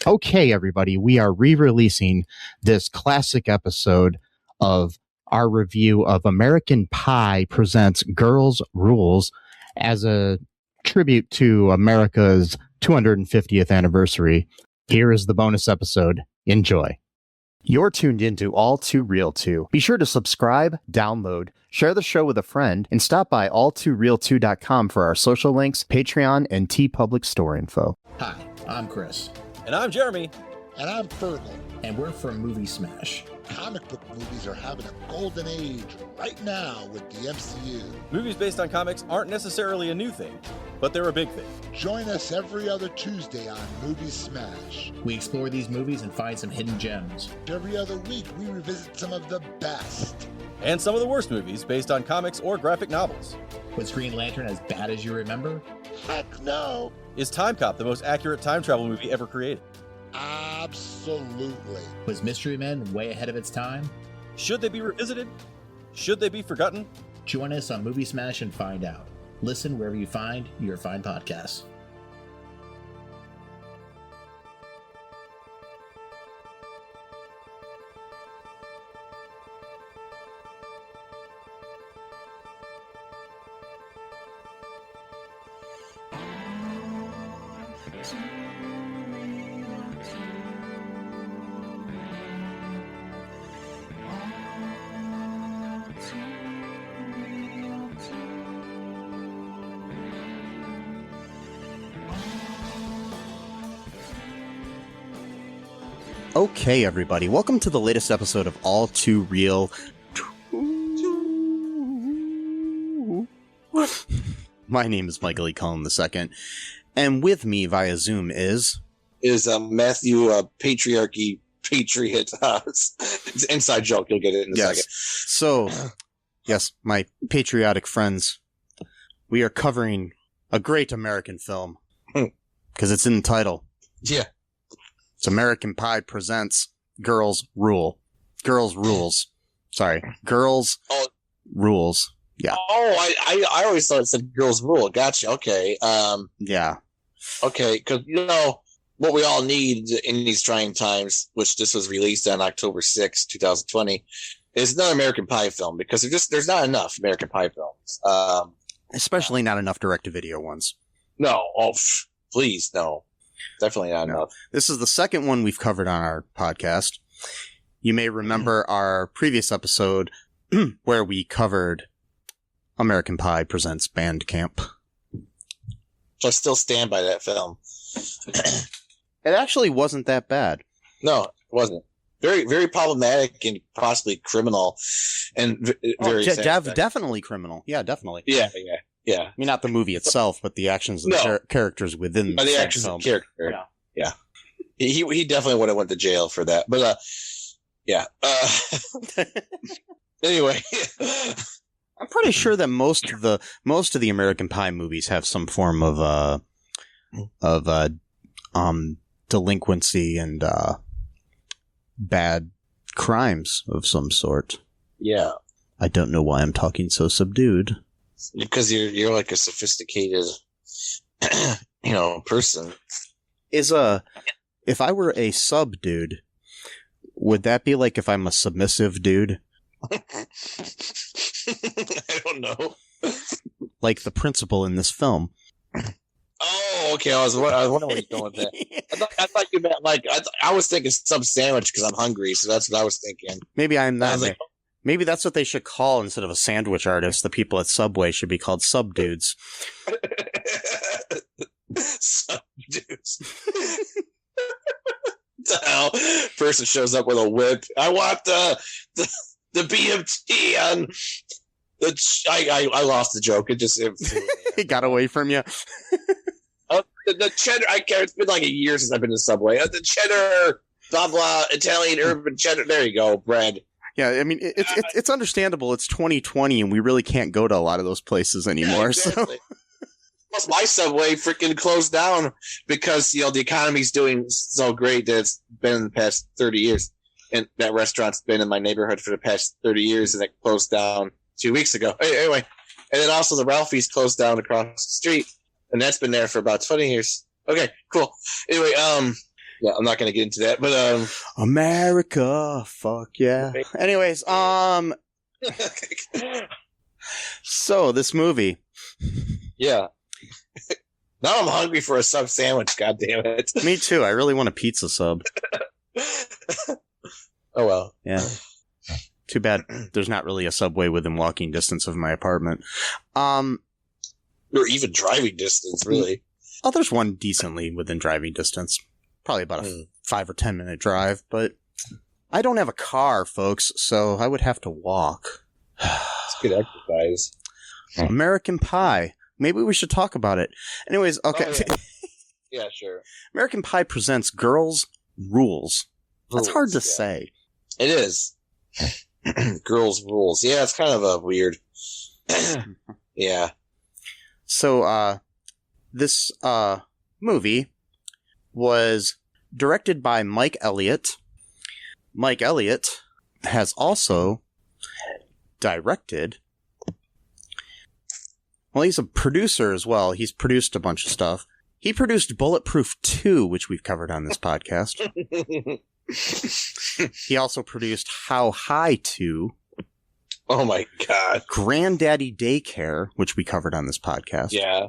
Okay, everybody, we are re-releasing this classic episode of our review of American Pie Presents Girls Rules as a tribute to America's 250th anniversary. Here is the bonus episode. Enjoy. You're tuned into ALL2REELTOO. Be sure to subscribe, download, share the show with a friend, and stop by ALL2REELTOO.com for our social links, Patreon, and TeePublic store info. Hi, I'm Chris. And I'm Jeremy. And I'm Fergal. And we're from Movie Smash. Comic book movies are having a golden age right now with the MCU. Movies based on comics aren't necessarily a new thing, but they're a big thing. Join us every other Tuesday on Movie Smash. We explore these movies and find some hidden gems. Every other week, we revisit some of the best. And some of the worst movies based on comics or graphic novels. Was Green Lantern as bad as you remember? Heck no! Is Time Cop the most accurate time travel movie ever created? Absolutely. Was Mystery Men way ahead of its time? Should they be revisited? Should they be forgotten? Join us on Movie Smash and find out. Listen wherever you find your fine podcasts. Okay, everybody, welcome to the latest episode of All Too Real. My name is Michael E. Cullen II, and with me via Zoom is Matthew Patriarchy Patriot. It's an inside joke. You'll get it in a second. So, yes, my patriotic friends, we are covering a great American film because it's in the title. Yeah. It's American Pie Presents Girls Rule. Girls Rules. Sorry. Girls Rules. Yeah. Oh, I always thought it said Girls Rule. Gotcha. Okay. Yeah. Okay, because, what we all need in these trying times, which this was released on October 6, 2020, is another American Pie film, because there's not enough American Pie films. Especially not enough direct-to-video ones. No. Oh, please, no. Definitely not enough. This is the second one we've covered on our podcast. You may remember our previous episode where we covered American Pie Presents Bandcamp. I still stand by that film. It actually wasn't that bad. No, it wasn't. Very, very problematic and possibly criminal, and very definitely criminal. Yeah, definitely. Yeah. I mean, not the movie itself, but the actions of the characters within the actions film. Of the character. Yeah. He definitely would have went to jail for that. But yeah. Anyway, I'm pretty sure that most of the American Pie movies have some form of delinquency and bad crimes of some sort. Yeah. I don't know why I'm talking so subdued. Because you're like a sophisticated, person. If I were a sub dude, would that be like if I'm a submissive dude? I don't know. Like the principal in this film. Oh, okay. I was wondering where you're going with that. I thought you meant I was thinking sub sandwich because I'm hungry, so that's what I was thinking. Maybe I'm not. Maybe that's what they should call, instead of a sandwich artist, the people at Subway should be called sub dudes. Sub dudes. The hell? Person shows up with a whip. I want the BMT on the. I lost the joke. It got away from you. The cheddar. I care. It's been like a year since I've been to Subway. The cheddar, blah blah, Italian urban cheddar. There you go, bread. Yeah, I mean, it's understandable. It's 2020, and we really can't go to a lot of those places anymore. Yeah, exactly. So. Plus, my Subway freaking closed down because the economy's doing so great that it's been in the past 30 years, and that restaurant's been in my neighborhood for the past 30 years, and it closed down 2 weeks ago. Anyway, and then also the Ralphie's closed down across the street, and that's been there for about 20 years. Okay, cool. Anyway, Yeah, I'm not going to get into that, but America, fuck yeah. Anyways, so this movie. Yeah. Now I'm hungry for a sub sandwich, god damn it. Me too. I really want a pizza sub. Oh well. Yeah. Too bad there's not really a Subway within walking distance of my apartment. Or even driving distance, really. Oh, there's one decently within driving distance. Probably about a 5 or 10 minute drive, but I don't have a car, folks, so I would have to walk. It's good exercise. American Pie. Maybe we should talk about it. Anyways, okay. Oh, yeah. Yeah, sure. American Pie presents Girls Rules. That's hard to say. It is. Girls Rules. Yeah, it's kind of a weird. Yeah. So, this movie was directed by Mike Elliott. Mike Elliott has also directed. Well, he's a producer as well. He's produced a bunch of stuff. He produced Bulletproof 2, which we've covered on this podcast. He also produced How High 2. Oh my god. Granddaddy Daycare, which we covered on this podcast. Yeah.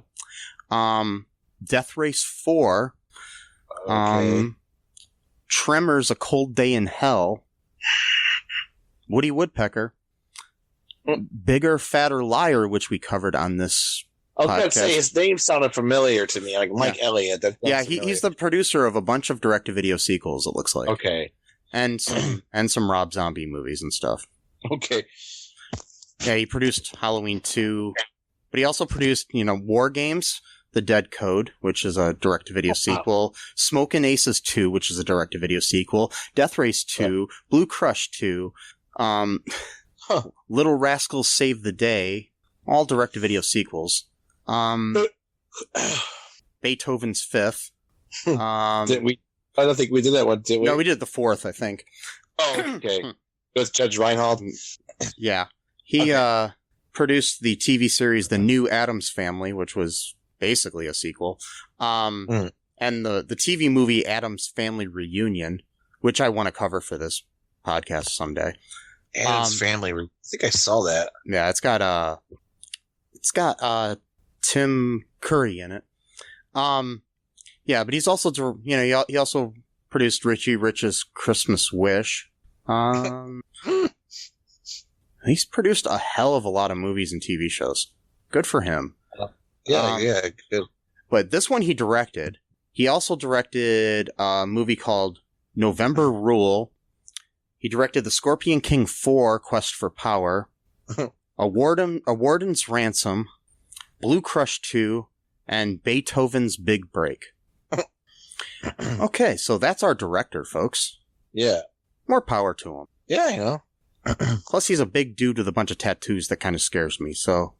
Death Race 4. Okay. Tremors, A Cold Day in Hell. Woody Woodpecker. Bigger, Fatter, Liar, which we covered on this I was podcast. going to say, his name sounded familiar to me, like Mike Elliott. Yeah, he's the producer of a bunch of direct-to-video sequels, it looks like. Okay. And some Rob Zombie movies and stuff. Okay. Yeah, he produced Halloween 2, but he also produced, War Games, The Dead Code, which is a direct-to-video sequel, Smokin' Aces 2, which is a direct-to-video sequel, Death Race 2, Blue Crush 2, Little Rascals Save the Day, all direct-to-video sequels. Beethoven's Fifth. Didn't we? I don't think we did that one, did we? No, we did the fourth, I think. Oh, okay. With Judge Reinhold. Yeah. He produced the TV series The New Addams Family, which was basically a sequel. And the TV movie Addams Family Reunion, which I want to cover for this podcast someday. Addams Family. I think I saw that. Yeah, it's got Tim Curry in it. Yeah, but he's also, he also produced Richie Rich's Christmas Wish. He's produced a hell of a lot of movies and TV shows. Good for him. Yeah, good. But this one he directed. He also directed a movie called November Rule. He directed The Scorpion King 4, Quest for Power. A Warden's Ransom. Blue Crush 2. And Beethoven's Big Break. Okay, so that's our director, folks. Yeah. More power to him. Yeah, Plus, he's a big dude with a bunch of tattoos that kind of scares me, so...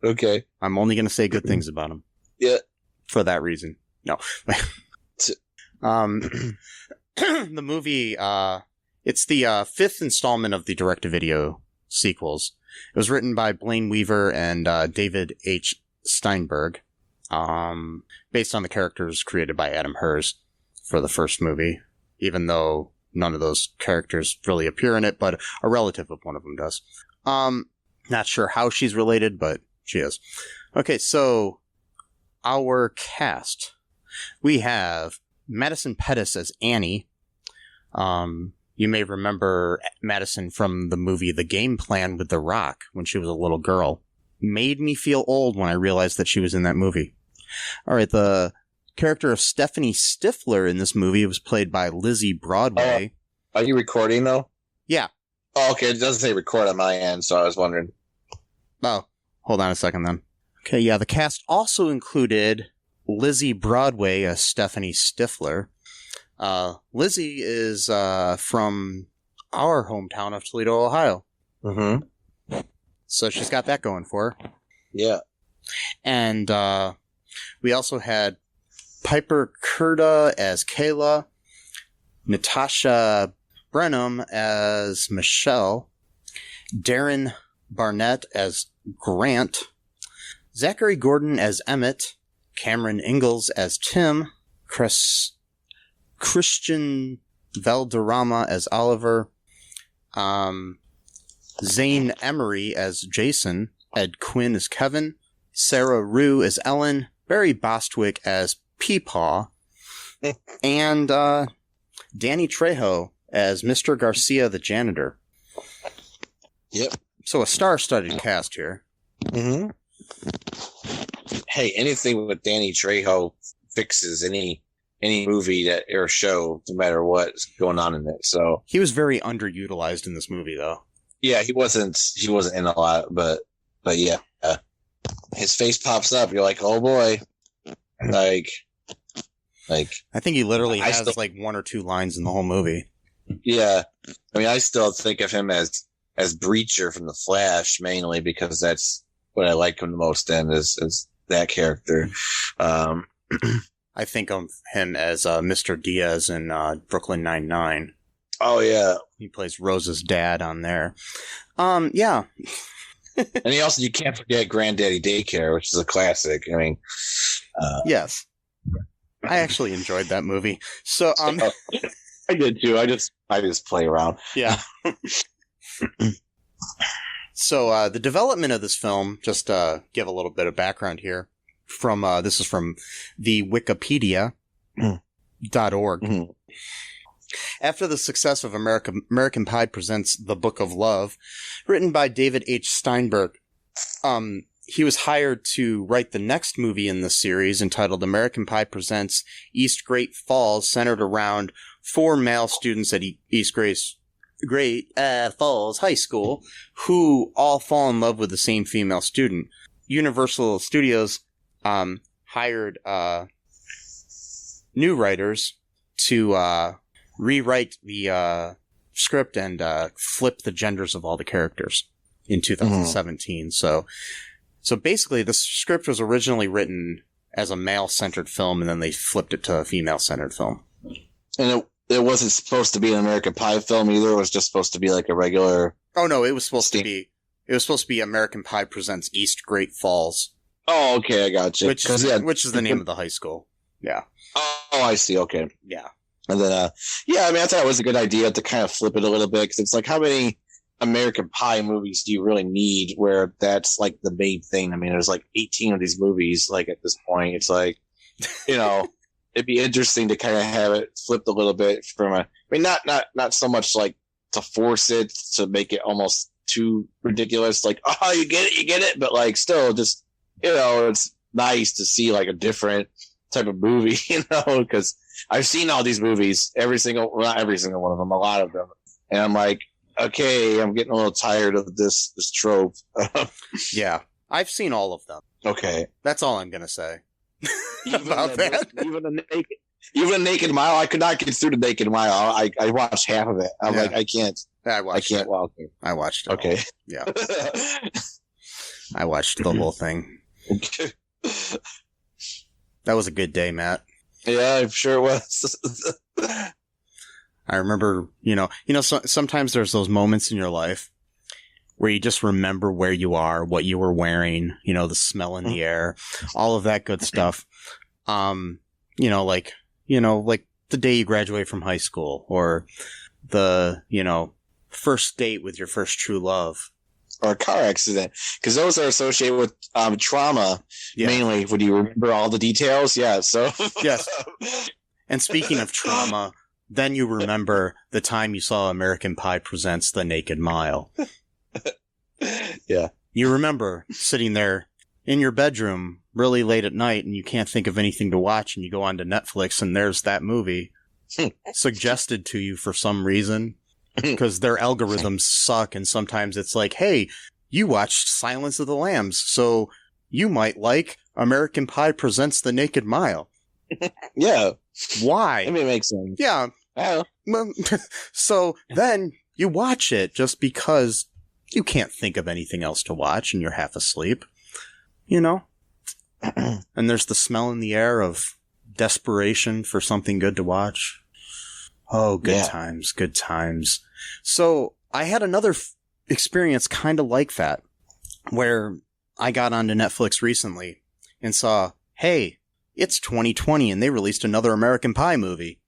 Okay. I'm only going to say good things about him. Yeah. For that reason. No. The movie, it's the fifth installment of the direct-to-video sequels. It was written by Blaine Weaver and David H. Steinberg, based on the characters created by Adam Hers for the first movie, even though none of those characters really appear in it, but a relative of one of them does. Not sure how she's related, but she is. Okay, so our cast. We have Madison Pettis as Annie. You may remember Madison from the movie The Game Plan with The Rock when she was a little girl. Made me feel old when I realized that she was in that movie. All right, the character of Stephanie Stifler in this movie was played by Lizze Broadway. Are you recording, though? Yeah. Oh, okay. It doesn't say record on my end, so I was wondering. Oh, hold on a second then. Okay, yeah, the cast also included Lizze Broadway as Stephanie Stifler. Lizzie is from our hometown of Toledo, Ohio. Mm-hmm. So she's got that going for her. Yeah. And we also had Piper Curda as Kayla, Natasha Behnam as Michelle, Darren Barnet as Grant, Zachary Gordon as Emmett, Cameron Ingalls as Tim, Christian Valderrama as Oliver, Zane Emery as Jason, Ed Quinn as Kevin, Sara Rue as Ellen, Barry Bostwick as Peepaw, and Danny Trejo as Mr. Garcia the janitor. Yep. So a star-studded cast here. Mm-hmm. Hey, anything with Danny Trejo fixes any movie that or show, no matter what's going on in it. So he was very underutilized in this movie, though. Yeah, he wasn't in a lot, but yeah, his face pops up. You're like, oh boy, like. I think he literally has like 1 or 2 lines in the whole movie. Yeah, I mean, I still think of him as Breacher from The Flash, mainly because that's what I like him the most in is that character. I think of him as Mr. Diaz in Brooklyn Nine-Nine. Oh, yeah. He plays Rose's dad on there. Yeah. And you can't forget Granddaddy Daycare, which is a classic. I mean, yes. I actually enjoyed that movie. So, I did too. I just play around. Yeah. So, the development of this film, just give a little bit of background here. This is from the Wikipedia.org. Mm-hmm. After the success of American Pie Presents The Book of Love, written by David H. Steinberg, he was hired to write the next movie in the series entitled American Pie Presents East Great Falls, centered around 4 male students at East Great Falls High School who all fall in love with the same female student. Universal Studios hired new writers to rewrite the script and flip the genders of all the characters in 2017. Mm-hmm. So basically, the script was originally written as a male-centered film, and then they flipped it to a female-centered film. And it wasn't supposed to be an American Pie film either. It was just supposed to be like a regular. Oh no, it was supposed to be. It was supposed to be American Pie Presents East Great Falls. Oh, okay, I got you. Which is the name of the high school. Yeah. Oh, I see. Okay. Yeah. And then, I mean, I thought it was a good idea to kind of flip it a little bit because it's like, how many American Pie movies do you really need where that's like the main thing? I mean, there's like 18 of these movies. Like at this point, it's like, it'd be interesting to kind of have it flipped a little bit not so much like to force it to make it almost too ridiculous. Like, oh, you get it. But like, still just, it's nice to see like a different type of movie, because I've seen all these movies, not every single one of them, a lot of them. And I'm like, okay, I'm getting a little tired of this trope. Yeah, I've seen all of them. Okay. That's all I'm going to say about that. Even a Naked Mile, I could not get through the Naked Mile. I watched half of it. I'm like, I can't. I watched it. Well, okay. I watched it. Okay. Yeah. I watched the whole thing. Okay. That was a good day, Matt. Yeah, I'm sure it was. I remember, sometimes there's those moments in your life where you just remember where you are, what you were wearing, the smell in the air, all of that good stuff. Like the day you graduate from high school, or the, first date with your first true love. Or a car accident, because those are associated with trauma, mainly. Would you remember all the details? Yeah, so. Yes. And speaking of trauma, then you remember the time you saw American Pie Presents The Naked Mile. Yeah. You remember sitting there in your bedroom really late at night and you can't think of anything to watch, and you go onto Netflix and there's that movie suggested to you for some reason. Because their algorithms suck, and sometimes it's like, hey, you watched Silence of the Lambs, so you might like American Pie Presents The Naked Mile. Yeah. Why? I mean, it makes sense. Yeah. So then you watch it just because you can't think of anything else to watch and you're half asleep, And there's the smell in the air of desperation for something good to watch. Oh, good times, good times. So I had another experience kind of like that, where I got onto Netflix recently and saw, hey, it's 2020 and they released another American Pie movie.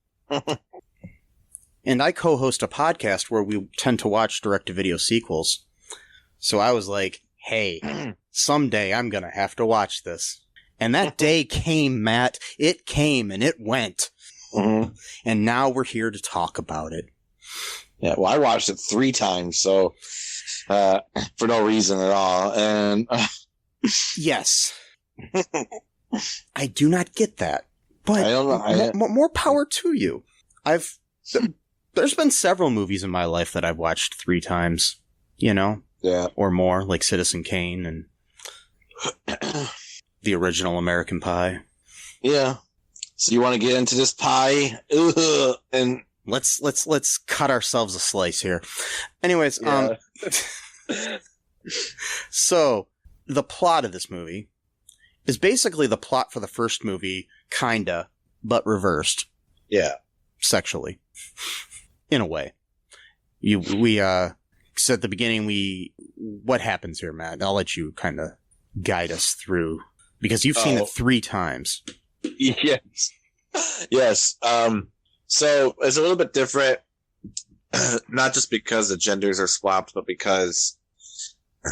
And I co-host a podcast where we tend to watch direct-to-video sequels. So I was like, hey, someday I'm going to have to watch this. And that day came, Matt. It came and it went. Mm-hmm. And now we're here to talk about it. Yeah, well, I watched it 3 times, so for no reason at all. And yes. I do not get that. But I don't know. More power to you. There's been several movies in my life that I've watched 3 times, yeah, or more, like Citizen Kane and the original American Pie. Yeah. So you want to get into this pie? And let's cut ourselves a slice here. Anyways, yeah. So the plot of this movie is basically the plot for the first movie, kinda, but reversed. Yeah. Sexually. In a way. We said at the beginning, what happens here, Matt? I'll let you kind of guide us through, because you've seen it 3 times. Yes. Yes. So it's a little bit different, not just because the genders are swapped, but because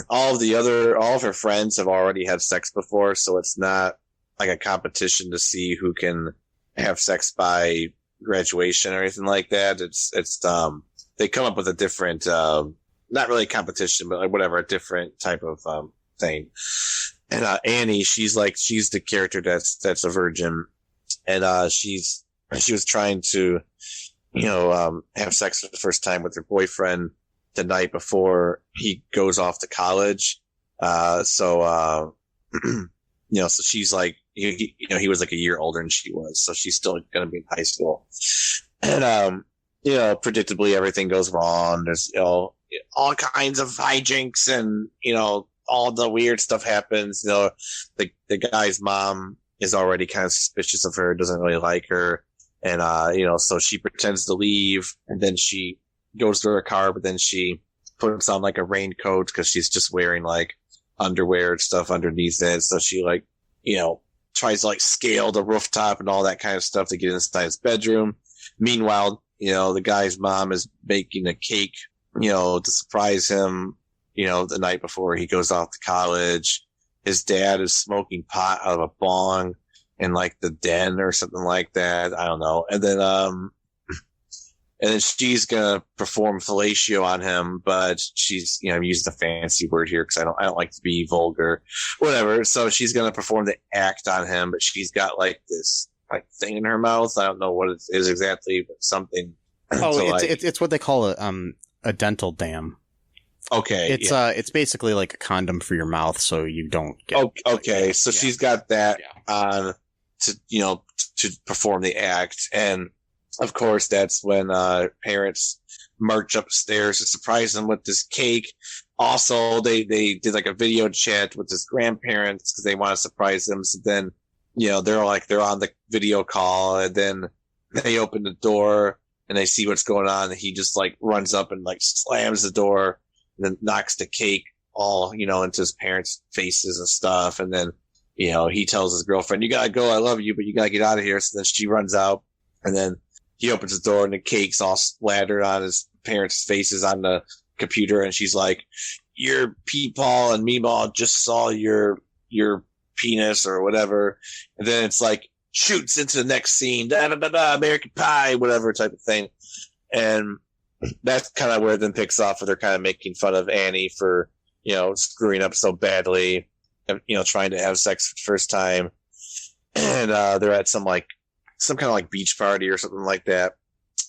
all of her friends have already had sex before, so it's not like a competition to see who can have sex by graduation or anything like that. It's they come up with a different, not really a competition, but like whatever, a different type of thing. And Annie, she's the character that's a virgin, and she was trying to, have sex for the first time with her boyfriend the night before he goes off to college. So she's like, he was like a year older than she was, so she's still going to be in high school. And, predictably everything goes wrong. There's, all kinds of hijinks and, all the weird stuff happens. The guy's mom is already kind of suspicious of her, doesn't really like her. And, so she pretends to leave, and then she goes to her car, but then she puts on like a raincoat because she's just wearing like underwear and stuff underneath it. So she tries to like scale the rooftop and all that kind of stuff to get inside his bedroom. Meanwhile, the guy's mom is baking a cake, to surprise him, the night before he goes off to college. His dad is smoking pot out of a bong in like the den or something like that. I don't know. And then she's gonna perform fellatio on him, but she's, I'm using a fancy word here because I don't like to be vulgar, whatever. So she's gonna perform the act on him, but she's got like this like thing in her mouth. I don't know what it is exactly, but something. Oh, it's what they call a dental dam. Okay. It's basically like a condom for your mouth, so you don't get. Okay. So she's got that on to perform the act, and of course that's when parents march upstairs to surprise them with this cake. Also, they did like a video chat with his grandparents because they want to surprise them. So then, they're on the video call, and then they open the door and they see what's going on. And he just like runs up and like slams the door, and then knocks the cake all, into his parents' faces and stuff. And then, he tells his girlfriend, "You gotta go. I love you, but you gotta get out of here." So then she runs out, and then he opens the door and the cake's all splattered on his parents' faces on the computer. And she's like, "Your Peepaw and Meemaw just saw your penis," or whatever. And then it's like shoots into the next scene, da da da da, American Pie, whatever type of thing. And that's kind of where it then picks off, where they're kind of making fun of Annie for, screwing up so badly, and, trying to have sex for the first time. And they're at some kind of like beach party or something like that.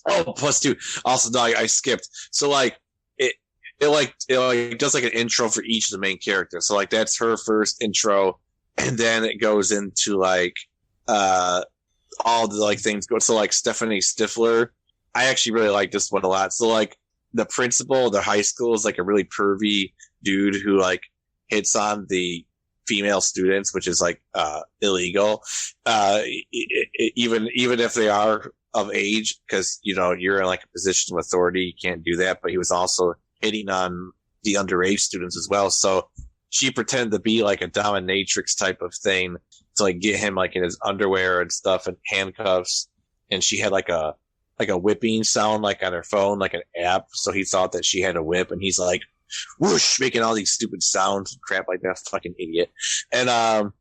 Oh, plus 2. Also, no, I skipped. So like it does like an intro for each of the main characters. So like that's her first intro, and then it goes into like all the like things go. So like Stephanie Stifler, I actually really like this one a lot. So like the principal of the high school is like a really pervy dude who like hits on the female students, which is like illegal, even if they are of age, because you're in like a position of authority, you can't do that. But he was also hitting on the underage students as well. So she pretended to be like a dominatrix type of thing to like get him like in his underwear and stuff and handcuffs. And she had like a a whipping sound like on her phone, like an app. So he thought that she had a whip, and he's like, whoosh, making all these stupid sounds and crap like that. Fucking idiot. And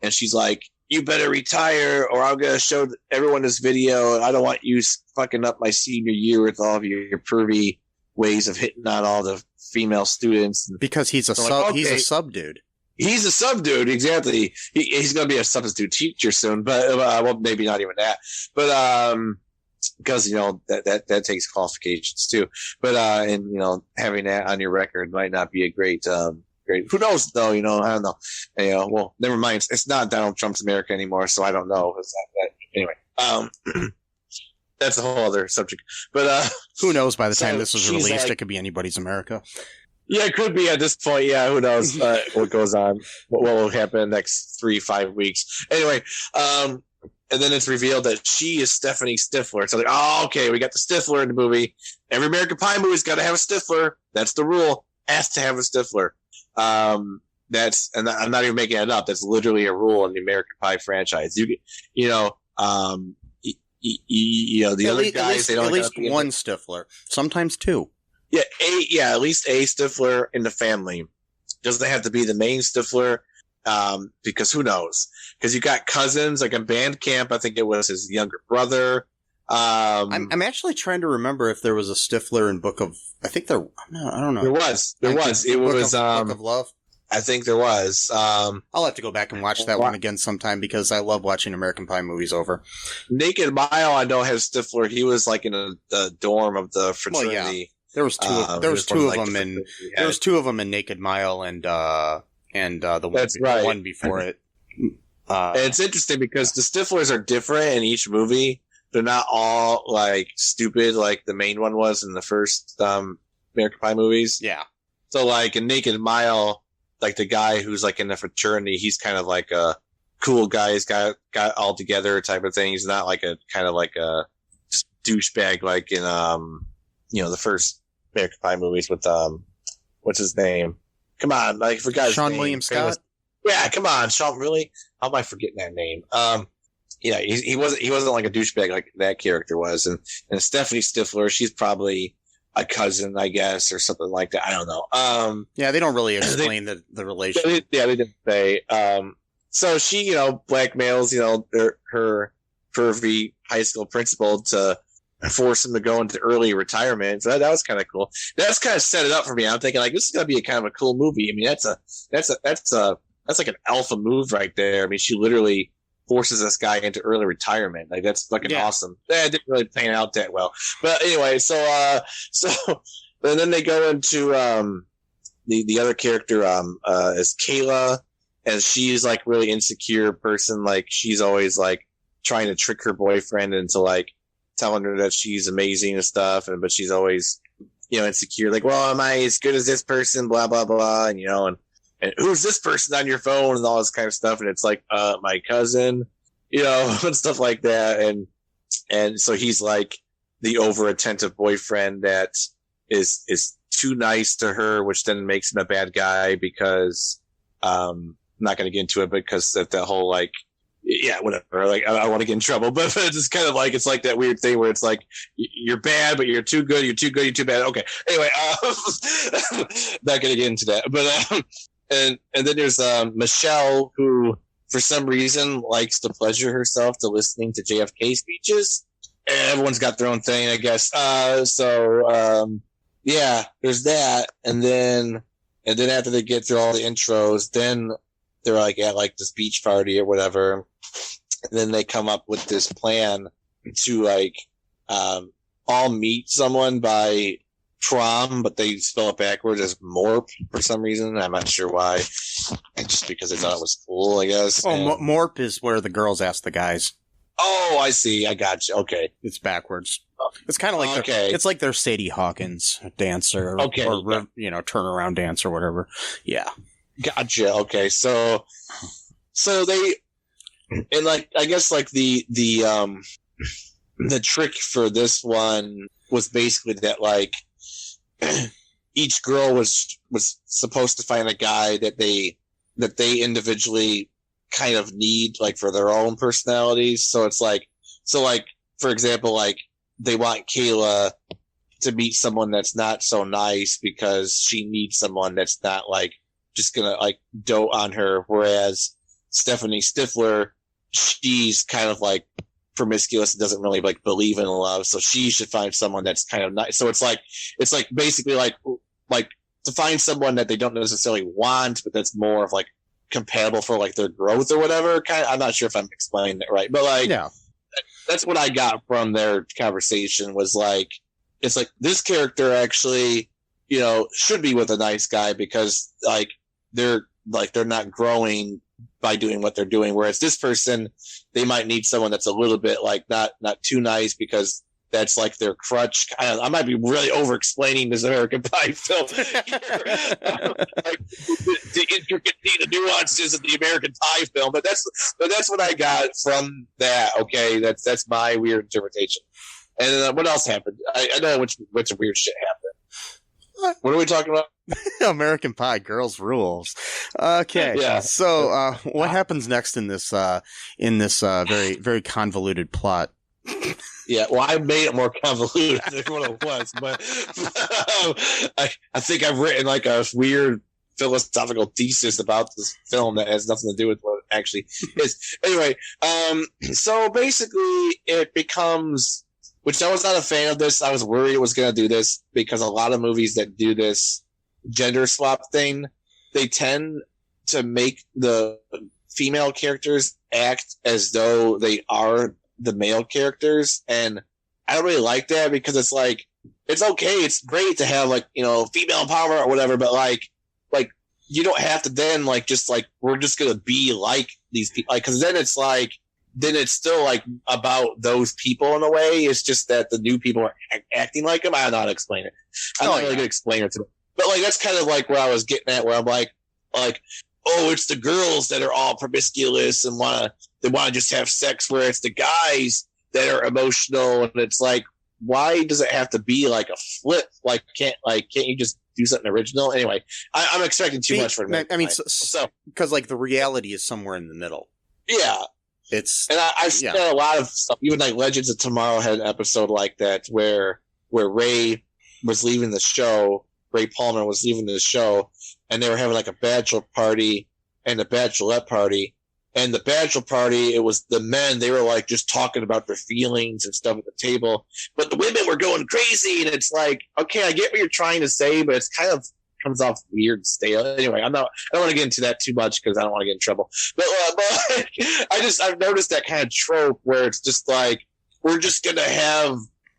she's like, you better retire or I'm going to show everyone this video. And I don't want you fucking up my senior year with all of your pervy ways of hitting on all the female students. Because he's a he's a sub dude. He's a sub dude. Exactly. He's going to be a substitute teacher soon, but well, maybe not even that, but, because, you know, that takes qualifications too. But, and, you know, having that on your record might not be a great, who knows though, you know, I don't know. You know, well, never mind. It's not Donald Trump's America anymore, so I don't know. Anyway, that's a whole other subject. But, who knows by the time this was released, it could be anybody's America. Yeah, it could be at this point. Yeah, who knows what goes on, what will happen in the next 3-5 weeks. Anyway, and then it's revealed that she is Stephanie Stifler. So like, oh, okay, we got the Stifler in the movie. Every American Pie movie's got to have a Stifler. That's the rule. Has to have a Stifler. And I'm not even making it up. That's literally a rule in the American Pie franchise. You know, the other guys, they don't at least one Stifler, sometimes two. Yeah, at least a Stifler in the family. Doesn't have to be the main Stifler, because who knows? Because you got cousins, like in band camp, I think it was his younger brother. I'm actually trying to remember if there was a Stifler in Book of. I don't know. There was. It was Book of Love. I think there was. I'll have to go back and watch that one again sometime because I love watching American Pie movies over. Naked Mile, I know, has Stifler. He was like in the dorm of the fraternity. Well, yeah. There was two of them in. There was two of them in Naked Mile and the one before it. And it's interesting because the Stiflers are different in each movie. They're not all like stupid like the main one was in the first American Pie movies. Yeah. So like in Naked Mile, like the guy who's like in the fraternity, he's kind of like a cool guy. He's got all together type of thing. He's not like a kind of like a just douchebag like in the first American Pie movies with what's his name? Come on, like for guys. Sean William Scott. Yeah, come on, Sean. Really? How am I forgetting that name? Yeah, he wasn't like a douchebag like that character was, and Stephanie Stifler, she's probably a cousin, I guess, or something like that. I don't know. Yeah, they don't really explain the relation. They didn't say. So she, blackmails, her pervy high school principal to force him to go into early retirement. So that was kind of cool. That's kind of set it up for me. I'm thinking like this is gonna be a kind of a cool movie. I mean, that's like an alpha move right there. I mean, she literally forces this guy into early retirement. Like that's fucking awesome. That didn't really pan out that well. But anyway, so and then they go into the other character is Kayla, and she's like really insecure person. Like she's always like trying to trick her boyfriend into like telling her that she's amazing and stuff, but she's always insecure. Like, well, am I as good as this person? Blah blah blah, and who's this person on your phone and all this kind of stuff. And it's like, my cousin, and stuff like that. And so he's like the over attentive boyfriend that is too nice to her, which then makes him a bad guy because, I'm not going to get into it because that whole like, yeah, whatever. Like, I don't want to get in trouble, but it's just kind of like, it's like that weird thing where it's like, you're bad, but you're too good. You're too good. You're too bad. Okay. Anyway, not going to get into that, but, and then there's Michelle, who for some reason likes to pleasure herself to listening to JFK speeches. Everyone's got their own thing, I guess. Yeah, there's that. And then after they get through all the intros, then they're like at like this beach party or whatever. And then they come up with this plan to like all meet someone by prom, but they spell it backwards as morp for some reason. I'm not sure why. Just because they thought it was cool, I guess. Oh, morp is where the girls ask the guys. Oh, I see. I got you. Okay. It's backwards. It's kind of like it's like their Sadie Hawkins dance or turnaround dance or whatever. Yeah. Gotcha. Okay. So they, and like, I guess like the trick for this one was basically that like, each girl was supposed to find a guy that they individually kind of need like for their own personalities. So it's like, for example, like they want Kayla to meet someone that's not so nice because she needs someone that's not like just gonna like dote on her. Whereas Stephanie Stifler, she's kind of like promiscuous and doesn't really like believe in love, so she should find someone that's kind of nice. So it's like basically like to find someone that they don't necessarily want, but that's more of like compatible for like their growth or whatever. Kind of, I'm not sure if I'm explaining it right, but like that's what I got from their conversation was like, it's like this character actually, you know, should be with a nice guy because like they're not growing by doing what they're doing. Whereas this person, they might need someone that's a little bit like not too nice because that's like their crutch. I might be really over explaining this American Pie film. Like the intricacy, the nuances of the American Pie film, but that's what I got from that. Okay, that's my weird interpretation. And what else happened? I know which weird shit happened. What are we talking about? American Pie, girls rules. Okay. Yeah. So, what happens next in this very, very convoluted plot? Yeah, well, I made it more convoluted than what it was, but I think I've written like a weird philosophical thesis about this film that has nothing to do with what it actually is. Anyway, so basically it becomes, which I was not a fan of this. I was worried it was going to do this because a lot of movies that do this gender swap thing, they tend to make the female characters act as though they are the male characters, and I don't really like that because it's like, it's okay, it's great to have like, you know, female empowerment or whatever, but like you don't have to then like just like we're just gonna be like these people, like, because then it's still like about those people in a way. It's just that the new people are acting like them. I don't know how to explain it. I'm not really good explainer to it, but like that's kind of like where I was getting at, where I'm like oh, it's the girls that are all promiscuous and they want to just have sex, where it's the guys that are emotional. And it's like, why does it have to be like a flip? Like, can't you just do something original? Anyway, I'm expecting too much from it. I mean, so because like the reality is somewhere in the middle. Yeah. I've seen a lot of stuff. Even like Legends of Tomorrow had an episode like that where Ray was leaving the show. Ray Palmer was leaving the show, and they were having like a bachelor party and a bachelorette party. And the bachelor party, it was the men, they were like just talking about their feelings and stuff at the table. But the women were going crazy, and it's like, okay, I get what you're trying to say, but it's kind of comes off weird and stale. Anyway, I don't want to get into that too much because I don't want to get in trouble. But I've noticed that kind of trope where it's just like, we're just going to have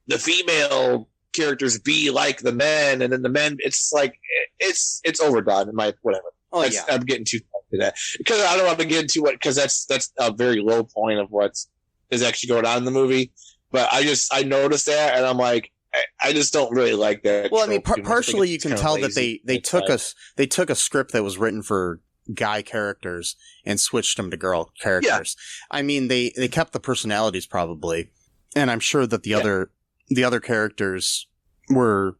the female characters be like the men, and then the men, it's just like it's overdone in my whatever. I'm getting too far to that because I don't want to get into it because that's a very low point of what is actually going on in the movie. But I noticed that, and I'm like, I just don't really like that. Well, I mean, partially you can tell that they took a script that was written for guy characters and switched them to girl characters. Yeah. I mean, they kept the personalities probably, and I'm sure that the other characters were,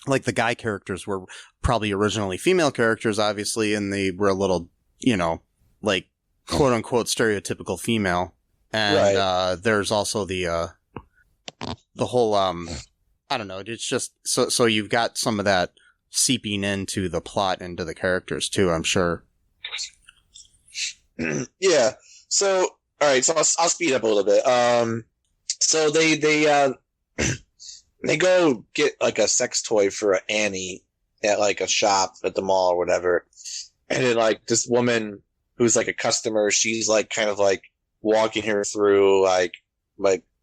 like, the guy characters were probably originally female characters, obviously, and they were a little, you know, like, quote unquote stereotypical female. And there's also the whole I don't know, it's just so you've got some of that seeping into the plot and to the characters too, I'm sure. Yeah. So all right, so I'll speed up a little bit. So they go get like a sex toy for Annie at like a shop at the mall or whatever. And then like this woman who's like a customer, she's like kind of like walking her through like,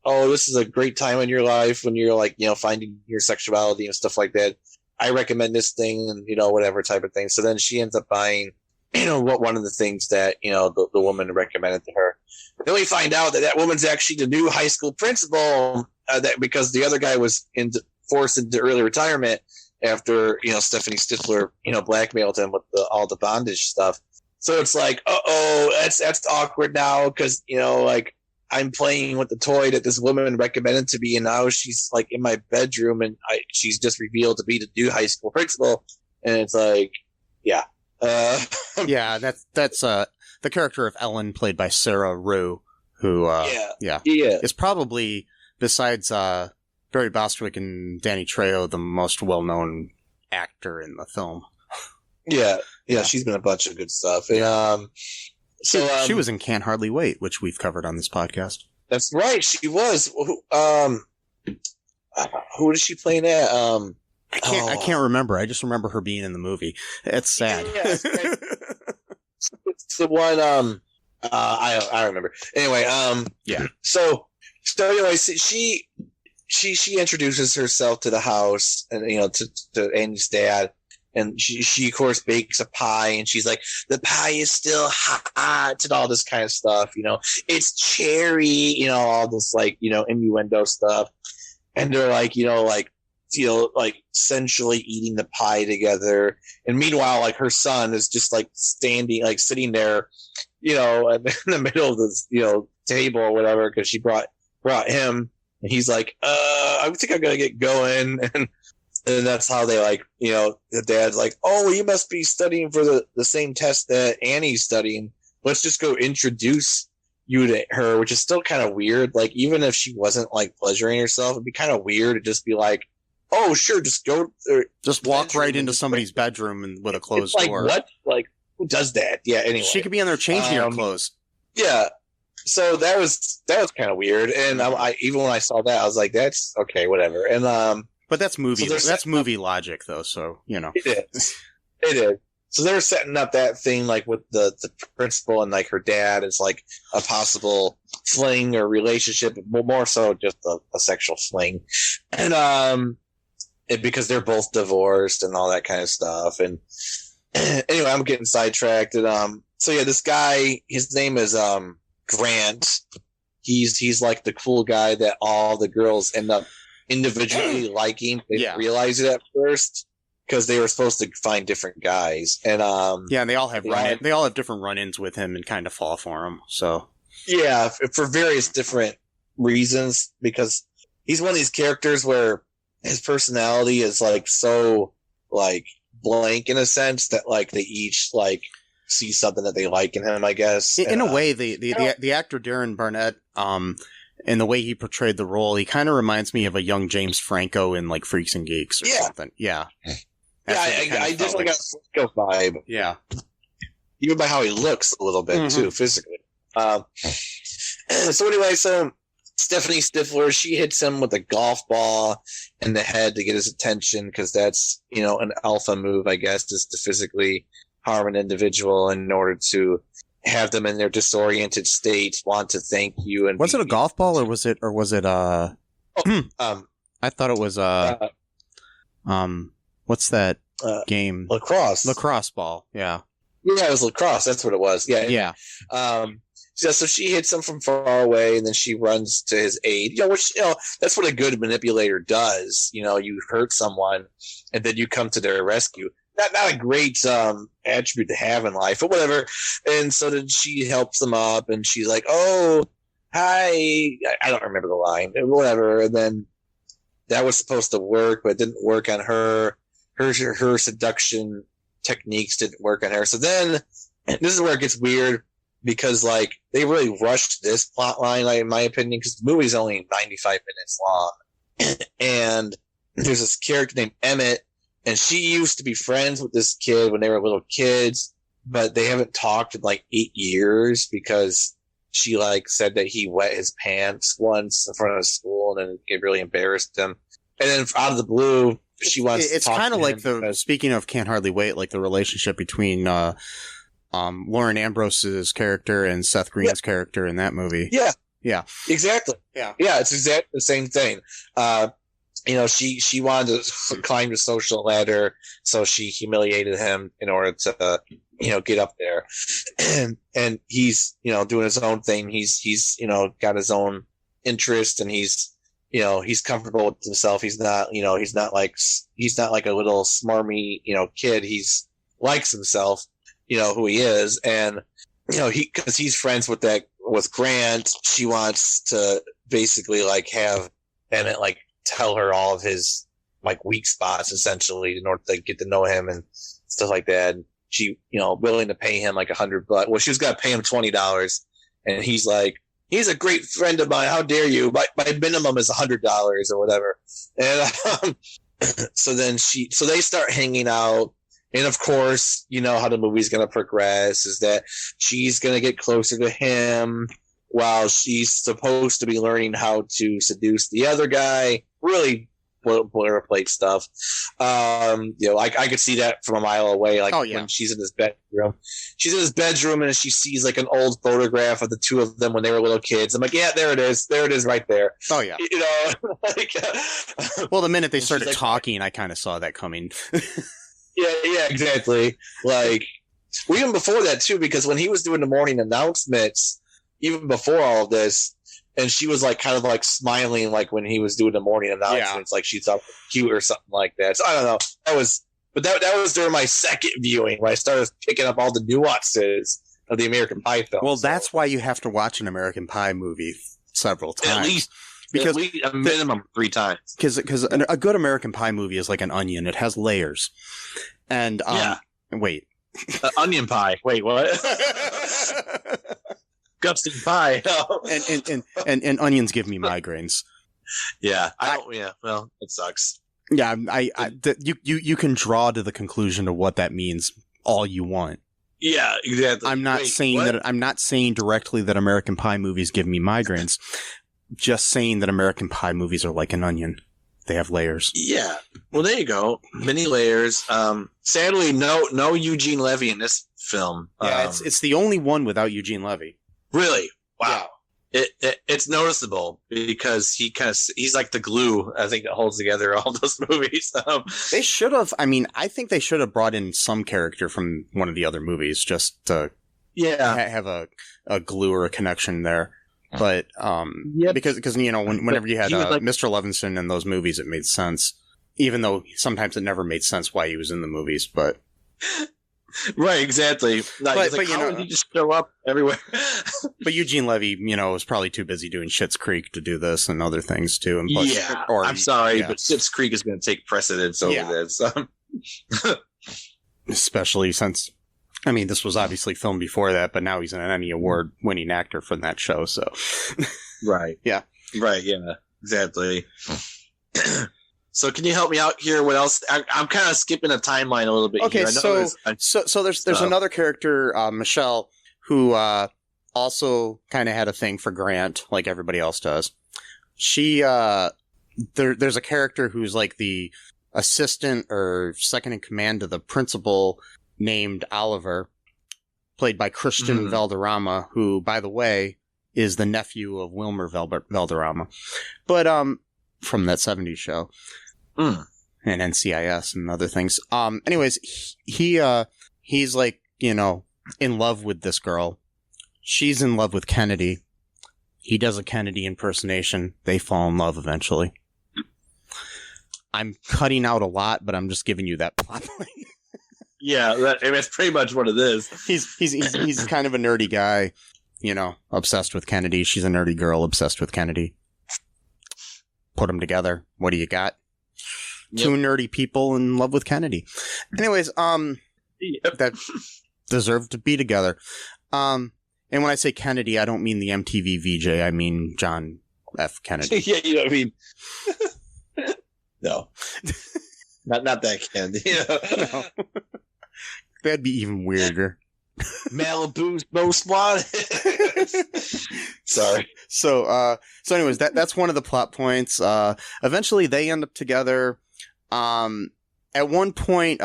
oh, this is a great time in your life when you're like, you know, finding your sexuality and stuff like that. I recommend this thing and, you know, whatever type of thing. So then she ends up buying, you know, one of the things that, you know, the woman recommended to her. Then we find out that woman's actually the new high school principal, that because the other guy was forced into early retirement after, you know, Stephanie Stifler, you know, blackmailed him with all the bondage stuff. So it's like, that's awkward now because, you know, like I'm playing with the toy that this woman recommended to me, and now she's like in my bedroom, and she's just revealed to be the new high school principal, and it's like, yeah. Yeah, that's the character of Ellen, played by Sara Rue, who is probably besides Barry Bostwick and Danny Trejo, the most well-known actor in the film. Yeah, she's been a bunch of good stuff. And, she was in Can't Hardly Wait, which we've covered on this podcast. That's right, she was. Who is she playing at? I can't remember. I just remember her being in the movie. It's sad. Yes, it's the one. I remember. Anyway, yeah. So anyway, she introduces herself to the house, and to Andy's dad, and she of course bakes a pie, and she's like, the pie is still hot, and all this kind of stuff. It's cherry, all this innuendo stuff, and they're like sensually eating the pie together, and meanwhile, like, her son is just sitting there, in the middle of this table or whatever, because she brought him, and he's like, I think I'm gonna get going, and that's how they the dad's like, oh, you must be studying for the same test that Annie's studying. Let's just go introduce you to her, which is still kind of weird. Like, even if she wasn't pleasuring herself, it'd be kind of weird to just be like, oh, sure, just go. Just walk right into somebody's bedroom and with a closed door. What? Like, who does that? Yeah. Anyway, she could be in there changing her clothes. Yeah. So that was kind of weird, and I even when I saw that, I was like, "That's okay, whatever." And but that's movie. So that's movie logic, though. So it is. So they're setting up that thing with the principal and her dad is a possible fling or relationship, more so just a sexual fling, and because they're both divorced and all that kind of stuff. And anyway, I'm getting sidetracked. And so yeah, this guy, his name is Grant. He's like the cool guy that all the girls end up individually liking. They didn't realize it at first because they were supposed to find different guys. And and they all have different run-ins with him and kind of fall for him. So yeah, for various different reasons, because he's one of these characters where his personality is so blank in a sense that they each see something that they like in him, I guess. In a way, the actor Darren Barnet, and the way he portrayed the role, he kind of reminds me of a young James Franco in Freaks and Geeks or something. Yeah. I definitely got a Franco vibe. Yeah. Even by how he looks a little bit too, physically. So anyway, Stephanie Stifler, she hits him with a golf ball in the head to get his attention, because that's, an alpha move, I guess, is to physically harm an individual in order to have them in their disoriented state want to thank you. And was it a golf ball, or was it I thought it was what's that game? Lacrosse ball. Yeah, it was lacrosse. That's what it was. Yeah. So she hits him from far away, and then she runs to his aid. Which that's what a good manipulator does. You hurt someone, and then you come to their rescue. Not a great attribute to have in life, but whatever. And so then she helps them up, and she's like, "Oh, hi." I don't remember the line, whatever. And then that was supposed to work, but it didn't work on her. Her seduction techniques didn't work on her. So then this is where it gets weird, because they really rushed this plot line, in my opinion, because the movie's only 95 minutes long, and there's this character named Emmett. And she used to be friends with this kid when they were little kids, but they haven't talked in 8 years, because she said that he wet his pants once in front of school, and then it really embarrassed him. And then out of the blue, she wants to talk to him. It's kind of like speaking of Can't Hardly Wait, the relationship between Lauren Ambrose's character and Seth Green's character in that movie. Yeah, exactly. Yeah, it's exactly the same thing. She wanted to climb the social ladder, so she humiliated him in order to, get up there. And he's, doing his own thing. He's got his own interest, and he's comfortable with himself. He's not like a little smarmy, kid. He's likes himself, who he is. And, because he's friends with Grant, she wants to basically have Emmett tell her all of his weak spots, essentially, in order to get to know him and stuff like that. And she, willing to pay him $100. Well, she was going to pay him $20, and he's like, he's a great friend of mine. How dare you? My minimum is $100 or whatever. And so they start hanging out. And of course, you know how the movie's going to progress is that she's going to get closer to him while she's supposed to be learning how to seduce the other guy. Really boilerplate stuff. You know, I could see that from a mile away. Like when she's in his bedroom and she sees like an old photograph of the two of them when they were little kids. I'm like, yeah, there it is right there. Oh yeah. You know, like, well, the minute they started talking, I kind of saw that coming. yeah, exactly. Like, well, even before that too, because when he was doing the morning announcements, even before all of this, and she was like kind of like smiling, like when he was doing the morning announcements, like she thought cute or something like that. So I don't know. That was during my second viewing when I started picking up all the nuances of the American Pie film. Well, that's why you have to watch an American Pie movie several times. At least a minimum 3 times. Because a good American Pie movie is like an onion. It has layers. And wait, onion pie. Wait, what? Disgusting pie. and onions give me migraines. Yeah, well, it sucks. Yeah, you can draw to the conclusion of what that means all you want. Yeah, exactly. I'm not saying directly that American Pie movies give me migraines. Just saying that American Pie movies are like an onion. They have layers. Yeah. Well, there you go. Many layers. Sadly, no Eugene Levy in this film. Yeah, it's the only one without Eugene Levy. Really? Wow. Yeah. It's noticeable because he's like the glue, I think, that holds together all those movies. They should have. I mean, I think they should have brought in some character from one of the other movies just to have a glue or a connection there. But because you know whenever you had Mr. Levinson in those movies, it made sense. Even though sometimes it never made sense why he was in the movies, but right, exactly. But you know, he just show up everywhere. But Eugene Levy, you know, was probably too busy doing Schitt's Creek to do this and other things too. And plus, I'm sorry, but Schitt's Creek is going to take precedence over this, especially since. I mean, this was obviously filmed before that, but now he's an Emmy Award-winning actor for that show, so... Right. Yeah. Right, yeah. Exactly. So can you help me out here? What else? I'm kind of skipping a timeline a little bit here. So there's another character, Michelle, who also kind of had a thing for Grant, like everybody else does. She... There's a character who's like the assistant or second in command to the principal... named Oliver, played by Christian Valderrama, who, by the way, is the nephew of Wilmer Valderrama. But, from that 70s show. And NCIS and other things. Anyways, he's like, you know, in love with this girl. She's in love with Kennedy. He does a Kennedy impersonation. They fall in love eventually. I'm cutting out a lot, but I'm just giving you that plot point. Yeah, that's pretty much what it is. He's kind of a nerdy guy, you know, obsessed with Kennedy. She's a nerdy girl obsessed with Kennedy. Put them together. What do you got? Yep. 2 nerdy people in love with Kennedy. Anyways, that deserve to be together. And when I say Kennedy, I don't mean the MTV VJ. I mean John F. Kennedy. Yeah, you know what I mean? No. Not that Kennedy. No. That'd be even weirder. Malibu's most wanted. Sorry. So anyways, that's one of the plot points. Eventually they end up together. At one point,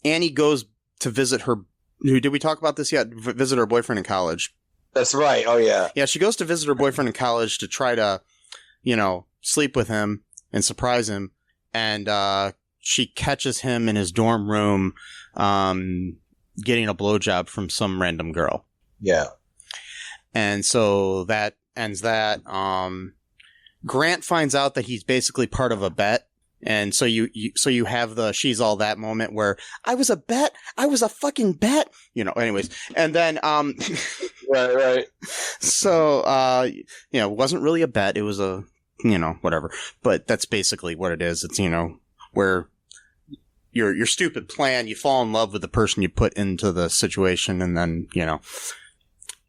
Annie goes to visit her. Did we talk about this yet? Visit her boyfriend in college. That's right. Oh yeah. Yeah, she goes to visit her boyfriend in college to try to, you know, sleep with him and surprise him. And, she catches him in his dorm room, getting a blowjob from some random girl. Yeah. And so that ends that. Grant finds out that he's basically part of a bet. And so you have the she's all that moment where I was a fucking bet, you know, anyways. And then, right. So, you know, it wasn't really a bet. It was a, you know, whatever, but that's basically what it is. It's, you know, where your stupid plan, you fall in love with the person you put into the situation, and then, you know,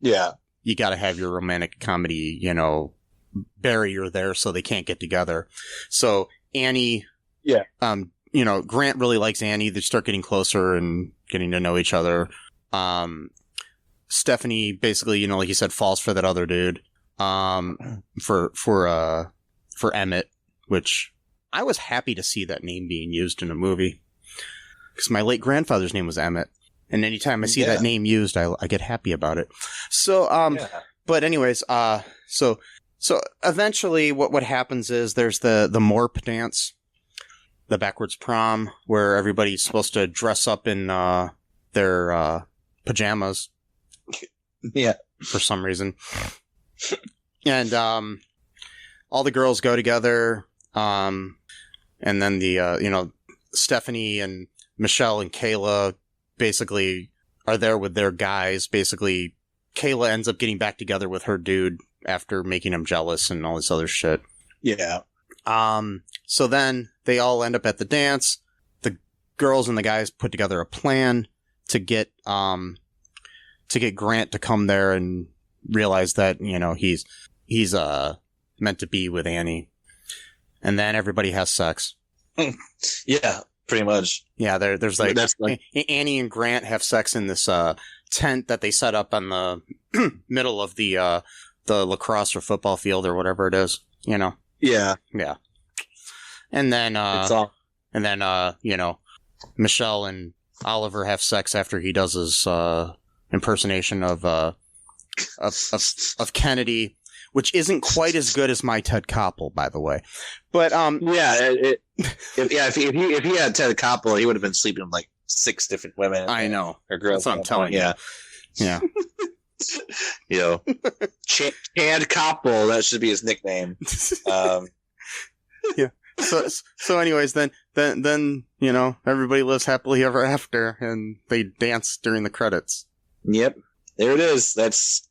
yeah, you got to have your romantic comedy, barrier there so they can't get together. So Annie, Grant really likes Annie. They start getting closer and getting to know each other. Stephanie basically, like you said, falls for that other dude, for Emmett, which I was happy to see that name being used in a movie because my late grandfather's name was Emmett. And anytime I see that name used, I get happy about it. So, but anyways, so eventually what happens is there's the Morp dance, the backwards prom, where everybody's supposed to dress up in their pajamas. Yeah. For some reason. And all the girls go together. And then the Stephanie and Michelle and Kayla basically are there with their guys. Basically, Kayla ends up getting back together with her dude after making him jealous and all this other shit. Yeah. So then they all end up at the dance. The girls and the guys put together a plan to get Grant to come there and realize that, he's meant to be with Annie. And then everybody has sex. Yeah, pretty much. Yeah, there's like, that's like Annie and Grant have sex in this tent that they set up on the middle of the lacrosse or football field or whatever it is, Yeah. Yeah. And then Michelle and Oliver have sex after he does his impersonation of Kennedy, which isn't quite as good as my Ted Koppel, by the way. But if he had Ted Koppel, he would have been sleeping with like 6 different women. I know. Or girls. That's what I'm telling you. Yeah. Chad Koppel, that should be his nickname. Yeah. So anyways, then everybody lives happily ever after, and they dance during the credits. Yep, there it is. That's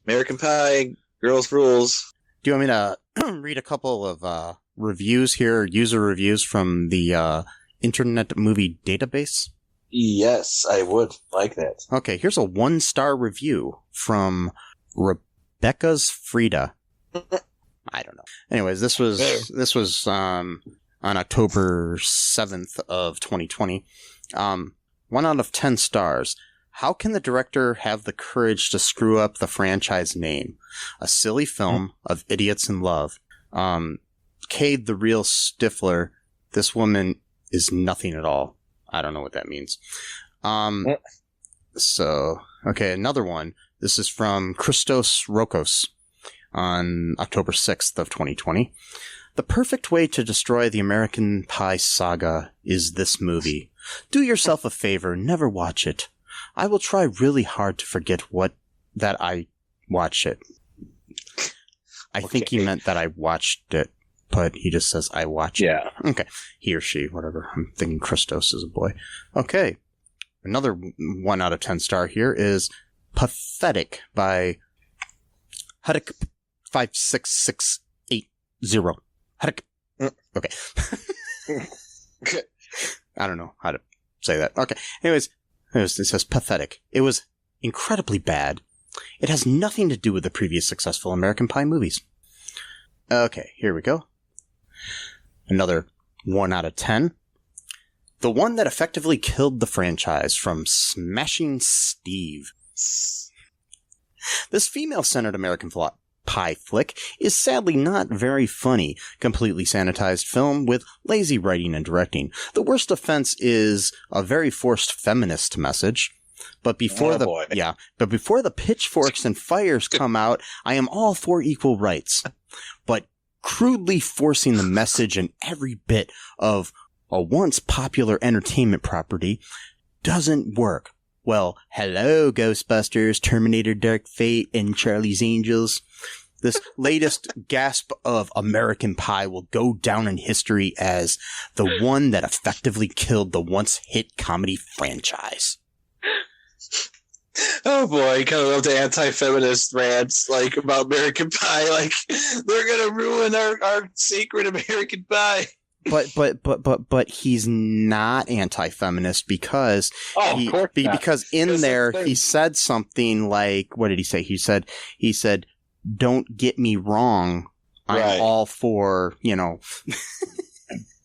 American Pie. Girls rules. Do you want me to read a couple of reviews here, user reviews from the Internet Movie Database? Yes, I would like that. Okay, here's a 1-star review from Rebecca's Frida. I don't know. Anyways, this was on October 7th of 2020. 1 out of 10 stars. How can the director have the courage to screw up the franchise name? A silly film of idiots in love. Cade the real Stifler. This woman is nothing at all. I don't know what that means. So, okay, another one. This is from Christos Rokos on October 6th of 2020. The perfect way to destroy the American Pie saga is this movie. Do yourself a favor, never watch it. I will try really hard to forget that I watched it. I think he meant that I watched it, but he just says I watched it. Yeah. Okay. He or she, whatever. I'm thinking Christos is a boy. Okay. Another 1 out of 10 star here is Pathetic by Huddick 56680. Huddick. Okay. I don't know how to say that. Okay. Anyways, it says Pathetic. It was incredibly bad. It has nothing to do with the previous successful American Pie movies. Okay, here we go. Another 1 out of 10. The one that effectively killed the franchise, from Smashing Steve. This female-centered American Pie flick is sadly not very funny, completely sanitized film with lazy writing and directing. The worst offense is a very forced feminist message. But before before the pitchforks and fires come out, I am all for equal rights. But crudely forcing the message in every bit of a once popular entertainment property doesn't work. Well, hello, Ghostbusters, Terminator Dark Fate, and Charlie's Angels. This latest gasp of American Pie will go down in history as the one that effectively killed the once hit comedy franchise. Oh boy, you kind of love the anti-feminist rants, like, about American Pie. Like, they're gonna ruin our secret American Pie. but he's not anti-feminist because because in there he said something like, what did he say? He said, "Don't get me wrong, I'm all for, you know."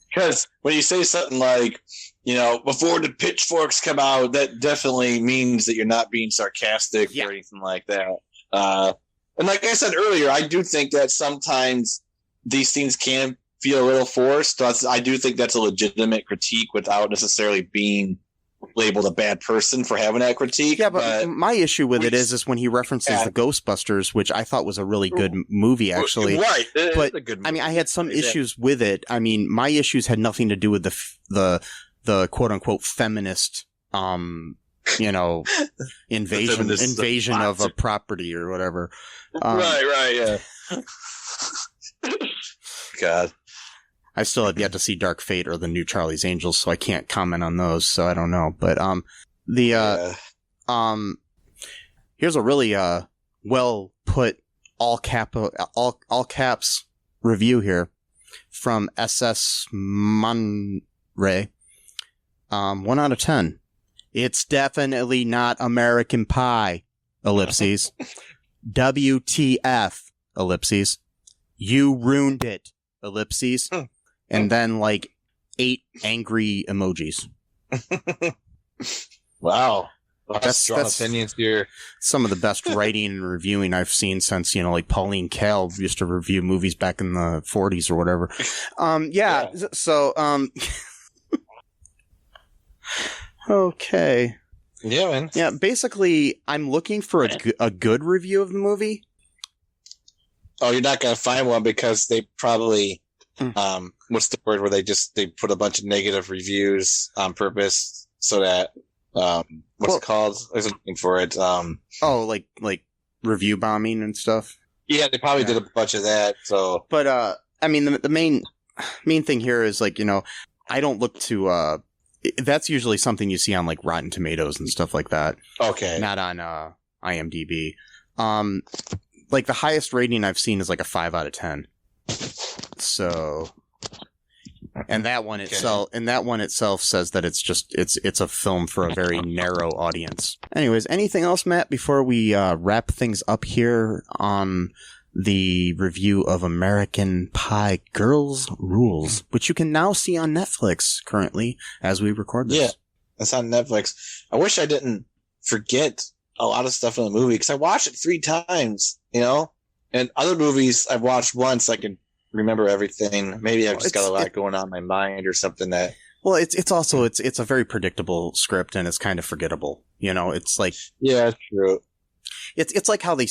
Because when you say something like, you know, before the pitchforks come out, that definitely means that you're not being sarcastic or anything like that. And like I said earlier, I do think that sometimes these things can feel a little forced. I do think that's a legitimate critique without necessarily being labeled a bad person for having that critique. Yeah, but my issue with it is when he references the Ghostbusters, which I thought was a really good movie, actually. Right. But a good movie. I mean, I had some issues with it. I mean, my issues had nothing to do with the quote unquote feminist, you know, invasion of a property or whatever. Yeah. God. I still have yet to see Dark Fate or the new Charlie's Angels, so I can't comment on those, so I don't know. But here's a really well put all caps review here from SS Monray. 1 out of 10. It's definitely not American Pie, ellipses. WTF, ellipses. You ruined it, ellipses. And then, like, 8 angry emojis. Wow. That's strong opinions here. Some of the best writing and reviewing I've seen since, you know, like Pauline Kael used to review movies back in the 40s or whatever. So, okay. Yeah, man. Yeah, basically, I'm looking for a good review of the movie. Oh, you're not going to find one because they probably... what's the word where they put a bunch of negative reviews on purpose so that what's it called? I was looking for it. Like review bombing and stuff. Yeah, they probably did a bunch of that. So, but I mean, the main thing here is, like, you know, I don't look to that's usually something you see on like Rotten Tomatoes and stuff like that. Okay, not on IMDb. Like the highest rating I've seen is like a 5 out of 10. So, and that one itself says that it's a film for a very narrow audience. Anyways, anything else, Matt, before we wrap things up here on the review of American Pie Girls Rules, which you can now see on Netflix currently as we record this. Yeah, it's on Netflix. I wish I didn't forget a lot of stuff in the movie because I watched it 3 times, you know, and other movies I've watched once I can remember everything. Maybe I've just got a lot going on in my mind or something that. Well, it's also a very predictable script and it's kind of forgettable. You know, it's like, yeah, true. It's like how the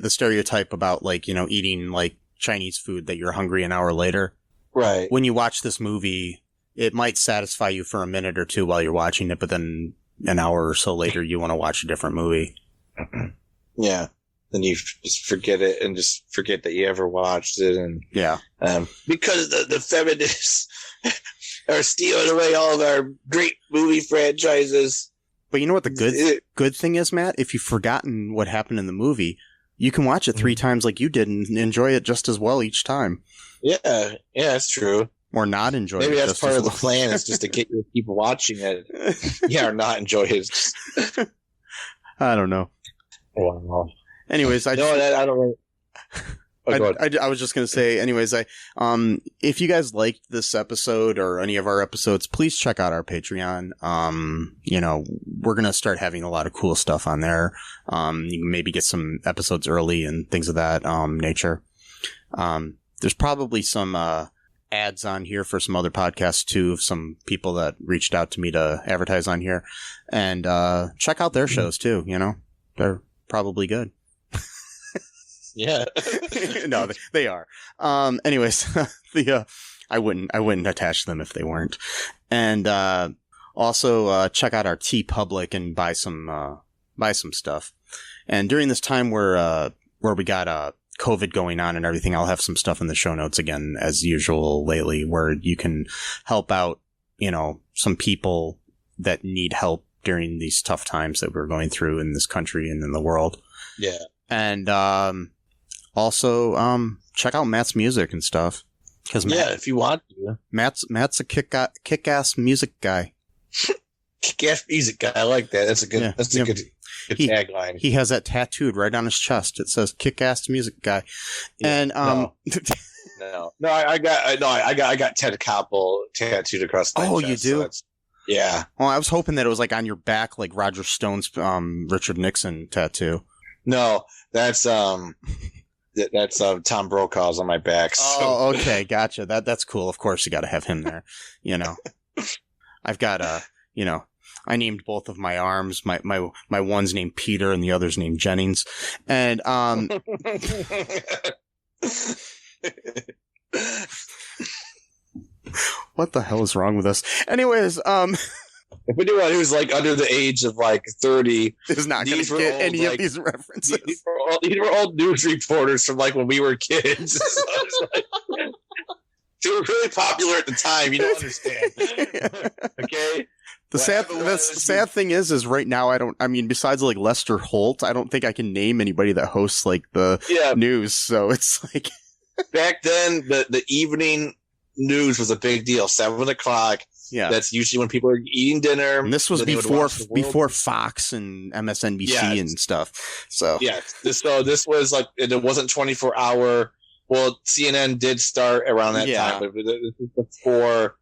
stereotype about, like, you know, eating like Chinese food that you're hungry an hour later. Right. When you watch this movie, it might satisfy you for a minute or two while you're watching it, but then an hour or so later you want to watch a different movie. Yeah. Then you just forget it and just forget that you ever watched it. And because the feminists are stealing away all of our great movie franchises. But you know what the good thing is, Matt? If you've forgotten what happened in the movie, you can watch it 3 times like you did and enjoy it just as well each time. Yeah, that's true. Or not enjoy it. Maybe that's part of the plan, is just to get you to keep watching it. Yeah, or not enjoy it. I don't know. Wow. Anyways, I don't. I was just gonna say. Anyways, if you guys liked this episode or any of our episodes, please check out our Patreon. You know, we're gonna start having a lot of cool stuff on there. You can maybe get some episodes early and things of that nature. There's probably some ads on here for some other podcasts too, of some people that reached out to me to advertise on here, and check out their shows too. You know, they're probably good. Yeah. No, they are. Anyways, I wouldn't attach them if they weren't. And also check out our TeePublic and buy some stuff. And during this time where we got COVID going on and everything, I'll have some stuff in the show notes again as usual lately, where you can help out, you know, some people that need help during these tough times that we're going through in this country and in the world. Yeah. And also check out Matt's music and stuff. Because if you want to. Matt's a kick-ass music guy. Kick-ass music guy. I like that. That's a good. That's a good tagline. He has that tattooed right on his chest. It says "kick-ass music guy," and No, I got Ted Koppel tattooed across my chest. Oh, you do? So yeah. Well, I was hoping that it was like on your back, like Roger Stone's Richard Nixon tattoo. No, that's Tom Brokaw's on my back. So. Oh, okay, gotcha. That's cool. Of course, you got to have him there. You know, I've got I named both of my arms. My one's named Peter and the other's named Jennings, and what the hell is wrong with us? Anyways, if anyone who's like under the age of like 30 is not going to get any of these references. These were old news reporters from like when we were kids. So they were really popular at the time. You don't understand. Okay. The sad thing is right now besides like Lester Holt, I don't think I can name anybody that hosts like the news. So it's like back then the evening news was a big deal. 7:00. Yeah, that's usually when people are eating dinner. And this was before Fox and MSNBC and stuff. So this was like it wasn't 24-hour. Well, CNN did start around that time, but this was before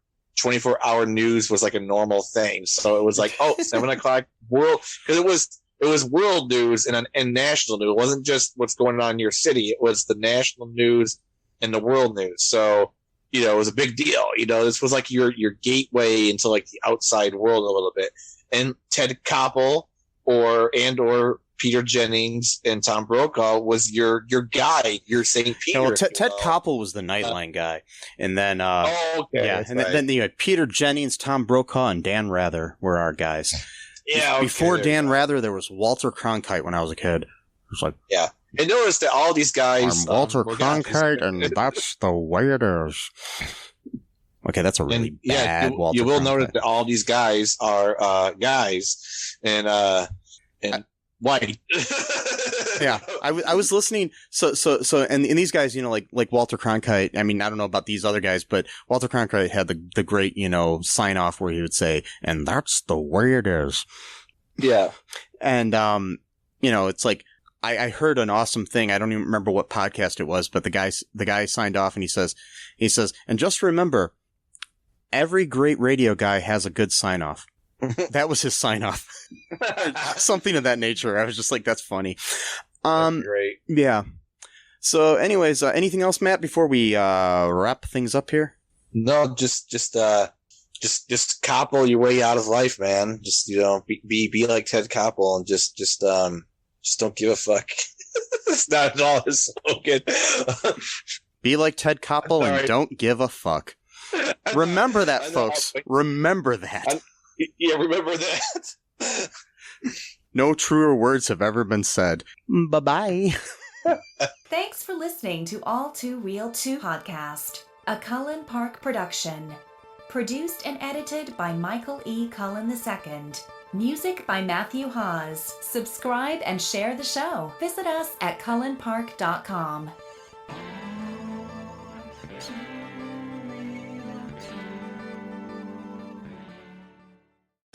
24-hour news was like a normal thing. So it was like 7:00 world, because it was world news and national news. It wasn't just what's going on in your city. It was the national news and the world news. So. It was a big deal. This was like your gateway into like the outside world a little bit. And Ted Koppel or Peter Jennings and Tom Brokaw was your guy, your St. Peter. Well, Ted Koppel was the Nightline guy, and then then you had Peter Jennings, Tom Brokaw, and Dan Rather were our guys. Yeah. Before Dan Rather, there was Walter Cronkite when I was a kid. It was like And notice that all these guys... I'm Walter Cronkite, and that's the way it is. Okay, that's a really bad Walter You will Cronkite. notice that all these guys are guys and white. Yeah, I was listening. So, and these guys, like Walter Cronkite. I mean, I don't know about these other guys, but Walter Cronkite had the great, sign off where he would say, "And that's the way it is." Yeah, and it's like. I heard an awesome thing. I don't even remember what podcast it was, but the guy signed off and he says, and just remember, every great radio guy has a good sign off. That was his sign off. Something of that nature. I was just like, that's funny. That's great. Yeah. So anyways, anything else, Matt, before we, wrap things up here? No, just Koppel your way out of life, man. Just, be like Ted Koppel and just don't give a fuck. It's not at all his slogan. Be like Ted Koppel and don't give a fuck. Remember that, folks. Remember that. Remember that. No truer words have ever been said. Bye-bye. Thanks for listening to ALL2REELTOO podcast, a Cullen Park production. Produced and edited by Michael E. Cullen II. Music by Matthew Hawes. Subscribe and share the show. Visit us at cullenpark.com.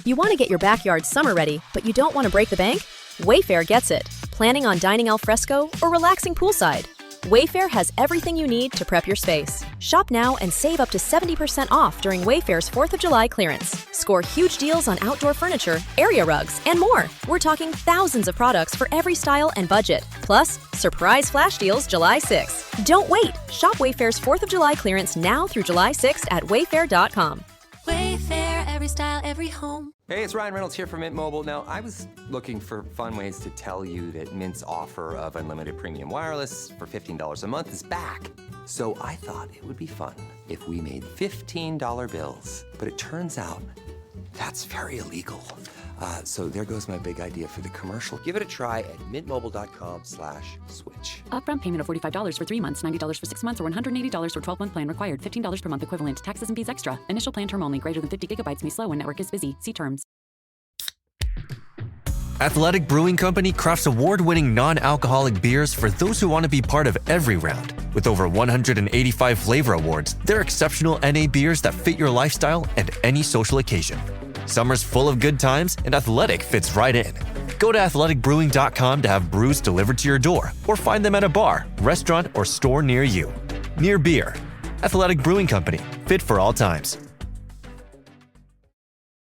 You want to get your backyard summer ready, but you don't want to break the bank? Wayfair gets it. Planning on dining al fresco or relaxing poolside? Wayfair has everything you need to prep your space. Shop now and save up to 70% off during Wayfair's 4th of July clearance. Score huge deals on outdoor furniture, area rugs, and more. We're talking thousands of products for every style and budget. Plus, surprise flash deals July 6th. Don't wait. Shop Wayfair's 4th of July clearance now through July 6th at wayfair.com. Wayfair, every style, every home. Hey, it's Ryan Reynolds here from Mint Mobile. Now, I was looking for fun ways to tell you that Mint's offer of unlimited premium wireless for $15 a month is back. So I thought it would be fun if we made $15 bills. But it turns out that's very illegal. So there goes my big idea for the commercial. Give it a try at mintmobile.com/switch. Upfront payment of $45 for 3 months, $90 for 6 months, or $180 for 12-month plan required. $15 per month equivalent. Taxes and fees extra. Initial plan term only. Greater than 50 gigabytes may slow when network is busy. See terms. Athletic Brewing Company crafts award-winning non-alcoholic beers for those who want to be part of every round. With over 185 flavor awards, they're exceptional NA beers that fit your lifestyle and any social occasion. Summer's full of good times, and Athletic fits right in. Go to athleticbrewing.com to have brews delivered to your door, or find them at a bar, restaurant, or store near you. Near Beer. Athletic Brewing Company. Fit for all times.